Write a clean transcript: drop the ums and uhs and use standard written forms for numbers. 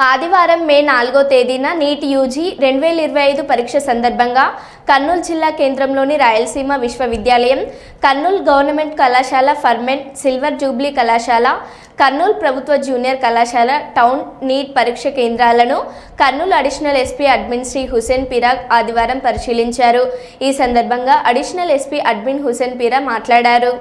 ఆదివారం మే 4వ తేదీన నీట్ యూజీ 2025 పరీక్ష సందర్భంగా కర్నూలు జిల్లా కేంద్రంలోని రాయలసీమ విశ్వవిద్యాలయం, కర్నూలు గవర్నమెంట్ కళాశాల ఫర్మెంట్, సిల్వర్ జూబ్లీ కళాశాల, కర్నూలు ప్రభుత్వ జూనియర్ కళాశాల టౌన్ నీట్ పరీక్ష కేంద్రాలను Kurnool additional SP admin Shri Hussain Peera ఆదివారం పరిశీలించారు. ఈ సందర్భంగా additional SP admin Hussain Peera మాట్లాడారు.